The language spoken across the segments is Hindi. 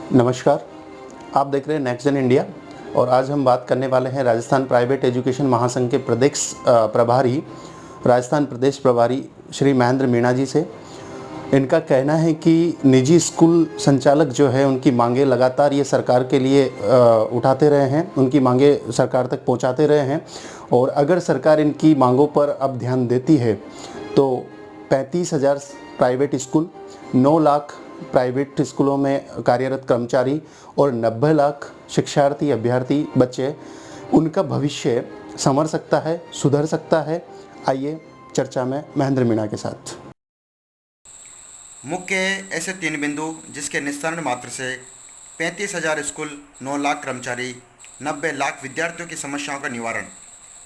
नमस्कार, आप देख रहे हैं नेक्स्ट जेन इंडिया और आज हम बात करने वाले हैं राजस्थान प्राइवेट एजुकेशन महासंघ के राजस्थान प्रदेश प्रभारी श्री महेंद्र मीणा जी से। इनका कहना है कि निजी स्कूल संचालक जो है उनकी मांगे लगातार ये सरकार के लिए उठाते रहे हैं, उनकी मांगे सरकार तक पहुंचाते रहे हैं और अगर सरकार इनकी मांगों पर अब ध्यान देती है तो 35,000 प्राइवेट स्कूल, 9 लाख प्राइवेट स्कूलों में कार्यरत कर्मचारी और 90 लाख शिक्षार्थी अभ्यर्थी बच्चे, उनका भविष्य संवर सकता है, सुधर सकता है। आइए चर्चा में महेंद्र मीणा के साथ। मुख्य ऐसे 3 बिंदु जिसके निस्तारण मात्र से 35,000 स्कूल, 9 लाख कर्मचारी, 90 लाख विद्यार्थियों की समस्याओं का निवारण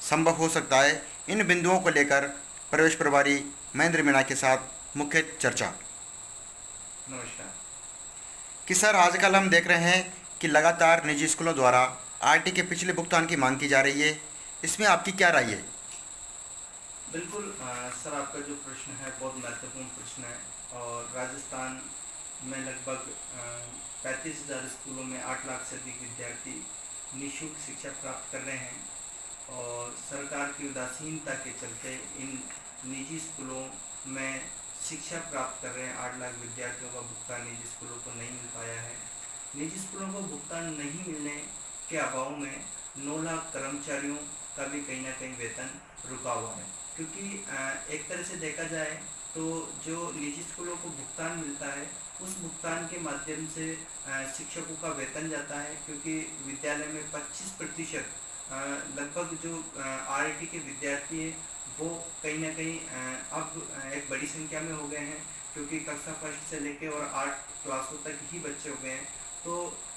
संभव हो सकता है। इन बिंदुओं को लेकर प्रवेश प्रभारी महेंद्र मीणा के साथ मुख्य चर्चा। नमस्कार। कि सर, आजकल हम देख रहे हैं कि लगातार निजी स्कूलों द्वारा आरटी के पिछले भुगतान की मांग की जा रही है। इसमें आपकी क्या राय है? बिल्कुल सर, आपका जो प्रश्न है बहुत महत्वपूर्ण प्रश्न है और राजस्थान में लगभग 35,000 स्कूलों में 8 लाख से अधिक विद्यार्थी निःशुल्क शिक्षा प्राप्त कर रहे हैं और सरकार की उदासीनता के चलते इन निजी स्कूलों में शिक्षा प्राप्त कर रहे हैं 8 लाख विद्यार्थियों का भुगतान निजी स्कूलों को नहीं मिल पाया है। निजी स्कूलों को भुगतान नहीं मिलने के अभाव में 9 लाख कर्मचारियों का भी कहीं ना कहीं वेतन रुका हुआ है, क्योंकि एक तरह से देखा जाए तो जो निजी स्कूलों को भुगतान मिलता है उस भुगतान के माध्यम से शिक्षकों का वेतन जाता है, क्योंकि विद्यालय में 25% लगभग जो आरआईटी के विद्यार्थी हैं वो कहीं ना कहीं अब एक बड़ी संख्या में हो गए हैं, क्योंकि कक्षा फर्स्ट से लेके और 8 क्लासों तक ही बच्चे हो गए हैं। तो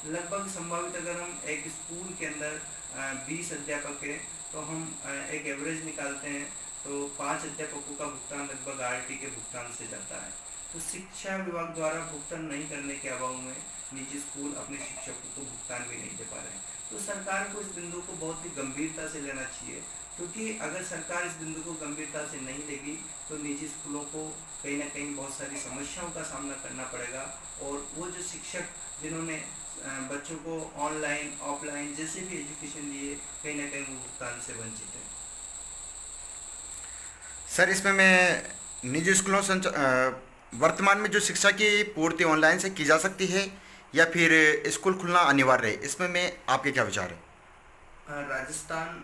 लगभग संभावित अगर हम एक स्कूल के अंदर 20 अध्यापक हैं तो हम एक एवरेज निकालते हैं तो 5 अध्यापकों का भुगतान लगभग आरटी के भुगतान से जाता है। तो शिक्षा विभाग द्वारा भुगतान नहीं करने के अभाव में निजी स्कूल अपने शिक्षकों को भुगतान भी नहीं दे पा रहे हैं। तो सरकार को इस बिंदु को बहुत ही गंभीरता से लेना चाहिए, क्योंकि अगर सरकार इस बिंदु को गंभीरता से नहीं लेगी तो निजी स्कूलों को कहीं ना कहीं बहुत सारी समस्याओं का सामना करना पड़ेगा और वो जो शिक्षक जिन्होंने बच्चों को ऑनलाइन ऑफलाइन जैसे भी एजुकेशन लिए कहीं ना कहीं वो भुगतान से वंचित है। सर, इसमें मैं निजी स्कूलों वर्तमान में जो शिक्षा की पूर्ति ऑनलाइन से की जा सकती है या फिर स्कूल खुलना अनिवार्य है, इसमें मैं आपके क्या विचार है? राजस्थान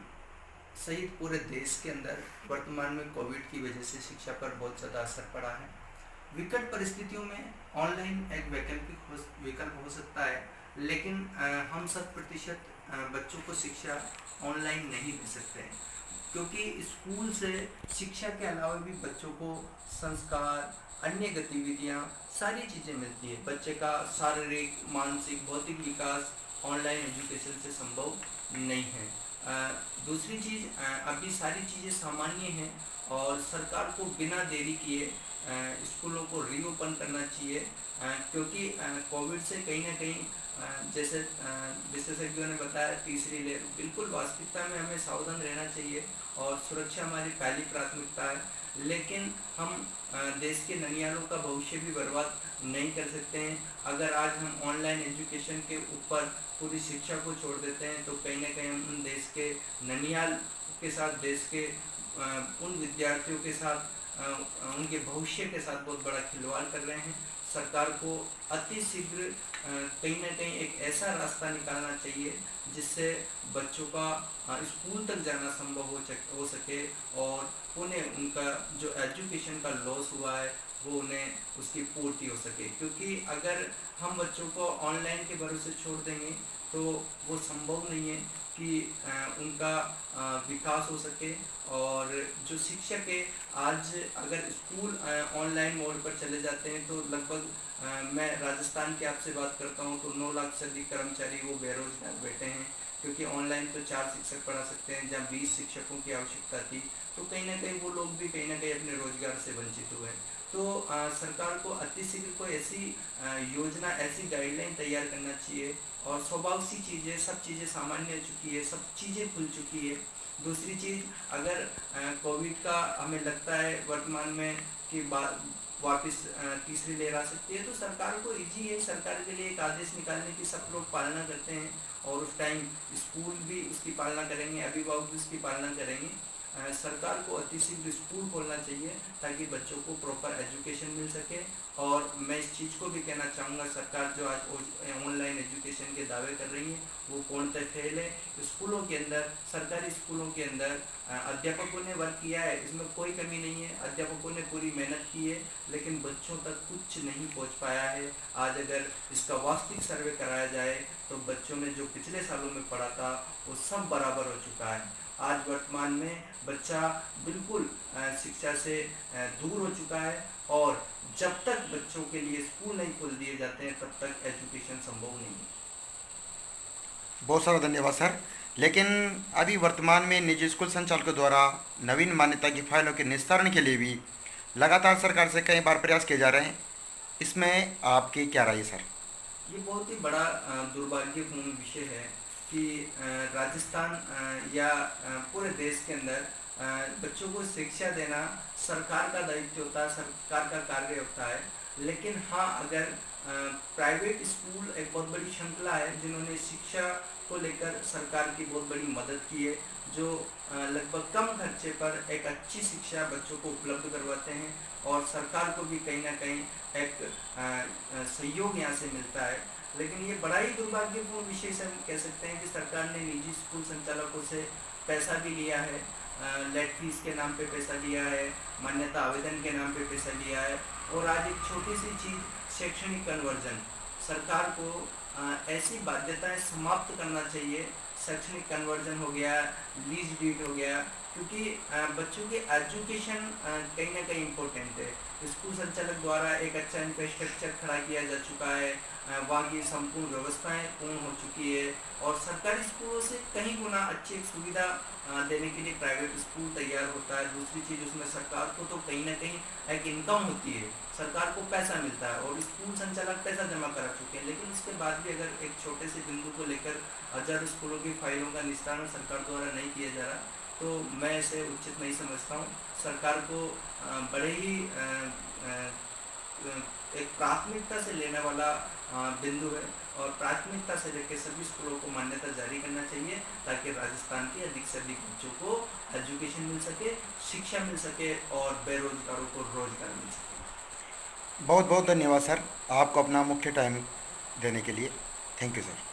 सहित पूरे देश के अंदर वर्तमान में कोविड की वजह से शिक्षा पर बहुत ज़्यादा असर पड़ा है। विकट परिस्थितियों में ऑनलाइन एक वैकल्पिक विकल्प हो सकता है, लेकिन हम 100% बच्चों को शिक्षा ऑनलाइन नहीं दे सकते हैं, क्योंकि स्कूल से शिक्षा के अलावा भी बच्चों को संस्कार, अन्य गतिविधियाँ, सारी चीज़ें मिलती है। बच्चे का शारीरिक, मानसिक, भौतिक विकास ऑनलाइन एजुकेशन से संभव नहीं है। दूसरी चीज़, अभी सारी चीज़ें सामान्य हैं और सरकार को बिना देरी किए स्कूलों को रीओपन करना चाहिए, क्योंकि कोविड से कहीं ना कहीं जैसे विशेषज्ञों ने बताया तीसरी लहर, बिल्कुल वास्तविकता में हमें सावधान रहना चाहिए और सुरक्षा हमारी पहली प्राथमिकता है, लेकिन हम देश के ननियालों का भविष्य भी बर्बाद नहीं कर सकते हैं। अगर आज हम ऑनलाइन एजुकेशन के ऊपर पूरी शिक्षा को छोड़ देते हैं तो कहीं ना कहीं हम देश के ननियाल के साथ, देश के उन विद्यार्थियों के साथ, उनके भविष्य के साथ बहुत बड़ा खिलवाड़ कर रहे हैं। सरकार को अति शीघ्र कहीं ना कहीं एक ऐसा रास्ता निकालना चाहिए जिससे बच्चों का स्कूल तक जाना संभव हो सके और उन्हें उनका जो एजुकेशन का लॉस हुआ है वो उन्हें उसकी पूर्ति हो सके, क्योंकि अगर हम बच्चों को ऑनलाइन के भरोसे छोड़ देंगे तो वो संभव नहीं है कि उनका विकास हो सके। और जो शिक्षक है आज अगर स्कूल ऑनलाइन मोड पर चले जाते हैं तो लगभग मैं राजस्थान की आपसे बात करता हूं तो 9 लाख से अधिक कर्मचारी वो बेरोजगार बैठे हैं, क्योंकि ऑनलाइन तो 4 शिक्षक पढ़ा सकते हैं जहां 20 शिक्षकों की आवश्यकता थी। तो कहीं ना कहीं वो लोग भी कहीं ना कहीं अपने रोजगार से वंचित हुए। तो सरकार को अतिशीघ्र कोई ऐसी योजना, ऐसी गाइडलाइन तैयार करना चाहिए और स्वभाव सी चीज़ें, सब चीज़ें सामान्य हो चुकी है, सब चीज़ें खुल चुकी है। दूसरी चीज़, अगर कोविड का हमें लगता है वर्तमान में कि वापस तीसरी लहर आ सकती है। तो सरकार को इजी है, सरकार के लिए एक आदेश निकालने की सब लोग पालना करते हैं और उस टाइम स्कूल भी उसकी पालना करेंगे, अभिभावक भी उसकी पालना करेंगे। सरकार को अतिशीघ्र स्कूल खोलना चाहिए ताकि बच्चों को प्रॉपर एजुकेशन मिल सके। और मैं इस चीज़ को भी कहना चाहूँगा, सरकार जो आज ऑनलाइन एजुकेशन के दावे कर रही है वो पूर्णतः फेल है। स्कूलों के अंदर, सरकारी स्कूलों के अंदर अध्यापकों ने वर्क किया है, इसमें कोई कमी नहीं है, अध्यापकों ने पूरी मेहनत की है, लेकिन बच्चों तक कुछ नहीं पहुंच पाया है। आज अगर इसका वास्तविक सर्वे कराया जाए तो बच्चों ने जो पिछले सालों में पढ़ा था वो सब बराबर हो चुका है। आज वर्तमान में बच्चा बिल्कुल शिक्षा से दूर हो चुका है और जब तक बच्चों के लिए स्कूल नहीं खोल दिए जाते हैं तब तक एजुकेशन संभव नहीं है। बहुत सारा धन्यवाद सर। लेकिन अभी वर्तमान में निजी स्कूल संचालकों द्वारा नवीन मान्यता की फाइलों के निस्तारण के लिए भी लगातार सरकार से कई बार प्रयास किए जा रहे हैं, इसमें आपकी क्या राय है सर? ये बहुत ही बड़ा दुर्भाग्यपूर्ण विषय है कि राजस्थान या पूरे देश के अंदर बच्चों को शिक्षा देना सरकार का दायित्व होता है, सरकार का कार्य होता है। लेकिन हाँ, अगर प्राइवेट स्कूल एक बहुत बड़ी श्रृंखला है जिन्होंने शिक्षा को लेकर सरकार की बहुत बड़ी मदद की है, जो लगभग कम खर्चे पर एक अच्छी शिक्षा बच्चों को उपलब्ध करवाते हैं और सरकार को भी कहीं ना कहीं एक सहयोग यहाँ से मिलता है। लेकिन ये बड़ा ही दुर्भाग्यपूर्ण विषय से हम कह सकते हैं कि सरकार ने निजी स्कूल संचालकों से पैसा भी लिया है, लेट फीस के नाम पे पैसा लिया है, मान्यता आवेदन के नाम पे पैसा लिया है। और आज एक छोटी सी चीज़, शैक्षणिक कन्वर्जन, सरकार को ऐसी बाध्यताएं समाप्त करना चाहिए। शैक्षणिक कन्वर्जन हो गया, लीज डीड हो गया, क्योंकि बच्चों की एजुकेशन कहीं ना कहीं इम्पोर्टेंट है। स्कूल संचालक द्वारा एक अच्छा इंफ्रास्ट्रक्चर खड़ा किया जा चुका है, वहाँ की संपूर्ण व्यवस्थाएं पूर्ण हो चुकी है और सरकारी स्कूलों से कहीं गुना अच्छी एक सुविधा देने के लिए प्राइवेट स्कूल तैयार होता है। दूसरी चीज़, उसमें सरकार को तो कहीं ना कहीं एक इनकम होती है, सरकार को पैसा मिलता है और स्कूल संचालक पैसा जमा करा चुके हैं। लेकिन उसके बाद भी अगर एक छोटे से बिंदु को लेकर 1000 स्कूलों की फाइलों का निस्तारण सरकार द्वारा नहीं किया जा रहा तो मैं इसे उचित नहीं समझता हूँ। सरकार को बड़े ही एक प्राथमिकता से लेने वाला बिंदु है और प्राथमिकता से लेकर सभी स्कूलों को मान्यता जारी करना चाहिए ताकि राजस्थान के अधिक से अधिक बच्चों को एजुकेशन मिल सके, शिक्षा मिल सके और बेरोजगारों को रोजगार मिल सके। बहुत बहुत धन्यवाद सर, आपको अपना मुख्य टाइम देने के लिए। Thank you sir.